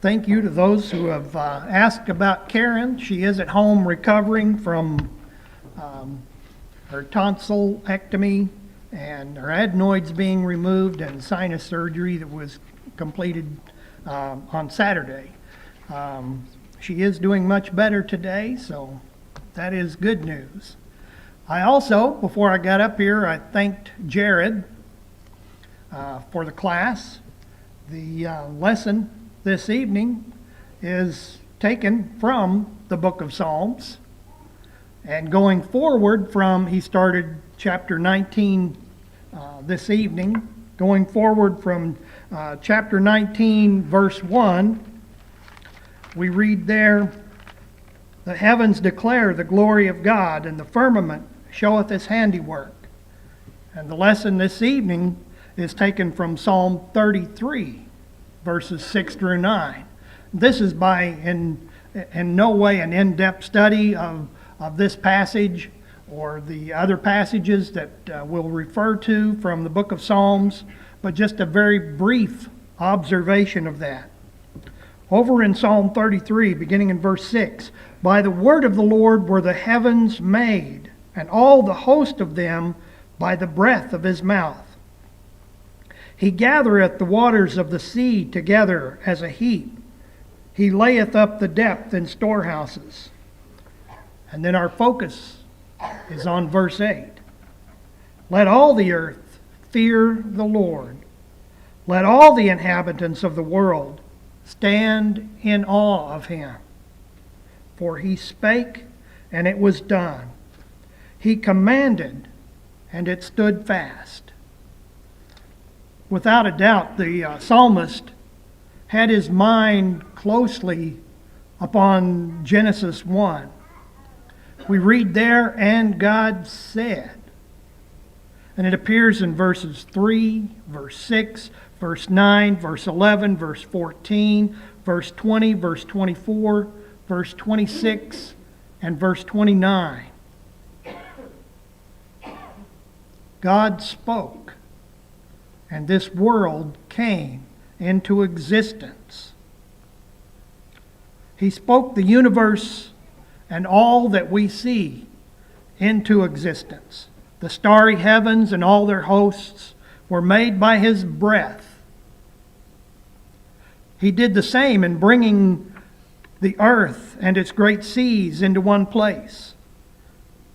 Thank you to those who have asked about Karen. She is at home recovering from her tonsillectomy and her adenoids being removed and sinus surgery that was completed on Saturday. She is doing much better today, so that is good news. I also, before I got up here, I thanked Jared for the class. The lesson this evening is taken from the book of Psalms, and going forward from, he started chapter 19 this evening, going forward from chapter 19 verse 1, we read there, "The heavens declare the glory of God, and the firmament showeth his handiwork." And the lesson this evening is taken from Psalm 33, verses 6 through 9. This is in no way an in-depth study of this passage or the other passages that we'll refer to from the book of Psalms, but just a very brief observation of that. Over in Psalm 33, beginning in verse 6, "By the word of the Lord were the heavens made, and all the host of them by the breath of his mouth. He gathereth the waters of the sea together as a heap. He layeth up the depth in storehouses." And then our focus is on verse 8. "Let all the earth fear the Lord. Let all the inhabitants of the world stand in awe of him. For he spake, and it was done. He commanded, and it stood fast." Without a doubt, the psalmist had his mind closely upon Genesis 1. We read there, "And God said." And it appears in verses 3, verse 6, verse 9, verse 11, verse 14, verse 20, verse 24, verse 26, and verse 29. God spoke, and this world came into existence. He spoke the universe and all that we see into existence. The starry heavens and all their hosts were made by his breath. He did the same in bringing the earth and its great seas into one place.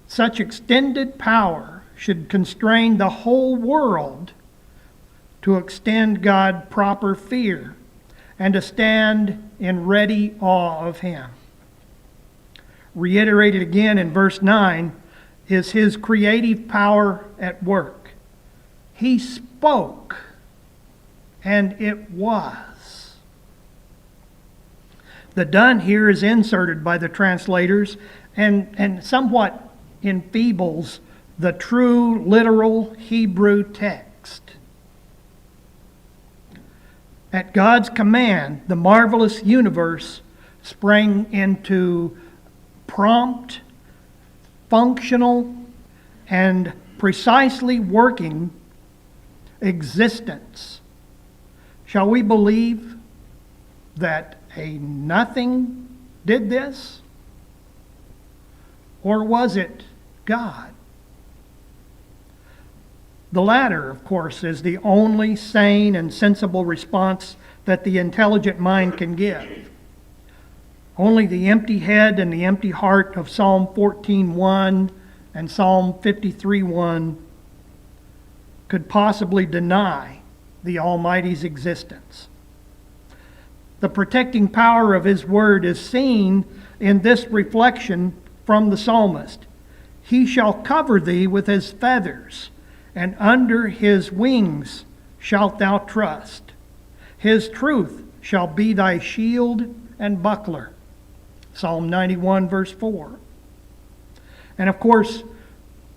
Such extended power should constrain the whole world to extend God proper fear and to stand in ready awe of him. Reiterated again in verse 9 is his creative power at work. He spoke, and it was. The done here is inserted by the translators and somewhat enfeebles the true literal Hebrew text. At God's command, the marvelous universe sprang into prompt, functional, and precisely working existence. Shall we believe that a nothing did this? Or was it God? The latter, of course, is the only sane and sensible response that the intelligent mind can give. Only the empty head and the empty heart of Psalm 14:1 and Psalm 53:1 could possibly deny the Almighty's existence. The protecting power of his word is seen in this reflection from the psalmist. "He shall cover thee with his feathers, and under his wings shalt thou trust. His truth shall be thy shield and buckler." Psalm 91, verse 4. And of course,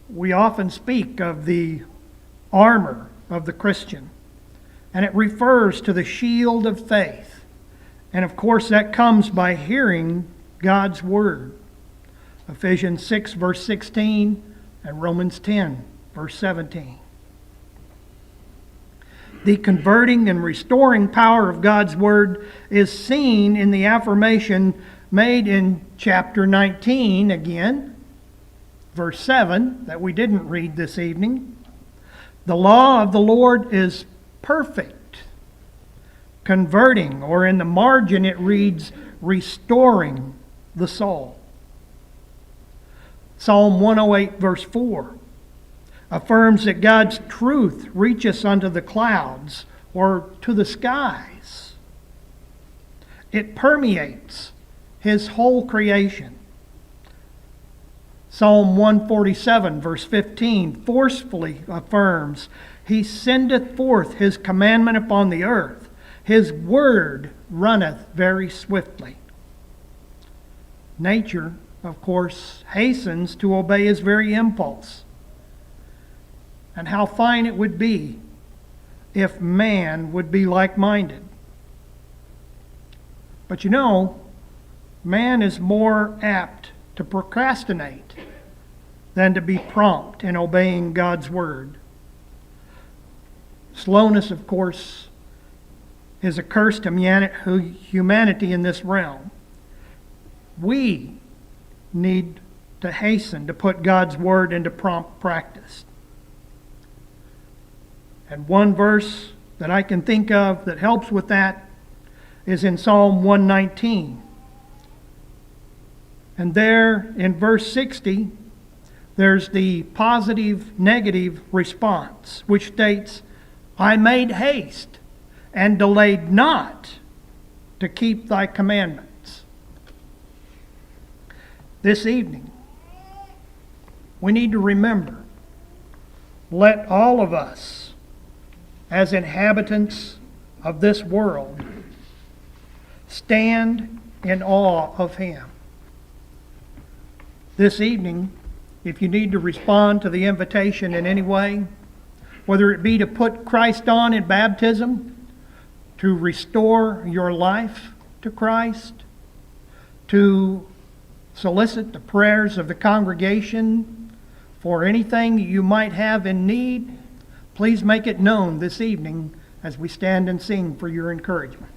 we often speak of the armor of the Christian, and it refers to the shield of faith. And of course, that comes by hearing God's word. Ephesians 6, verse 16, and Romans 10, verse 17. The converting and restoring power of God's Word is seen in the affirmation made in chapter 19 again, verse 7, that we didn't read this evening. The law of the Lord is perfect, converting, or in the margin it reads, restoring the soul. Psalm 108, verse 4, affirms that God's truth reaches unto the clouds or to the skies. It permeates His whole creation. Psalm 147, verse 15, forcefully affirms, He sendeth forth His commandment upon the earth. His word runneth very swiftly. Nature, of course, hastens to obey His very impulse. And how fine it would be if man would be like-minded. But you know, man is more apt to procrastinate than to be prompt in obeying God's word. Slowness, of course, is a curse to humanity in this realm. We need to hasten to put God's word into prompt practice. And one verse that I can think of that helps with that is in Psalm 119. And there in verse 60, there's the positive-negative response, which states, I made haste and delayed not to keep thy commandments. This evening, we need to remember, let all of us, as inhabitants of this world, stand in awe of Him. This evening, if you need to respond to the invitation in any way, whether it be to put Christ on in baptism, to restore your life to Christ, to solicit the prayers of the congregation for anything you might have in need, please make it known this evening as we stand and sing for your encouragement.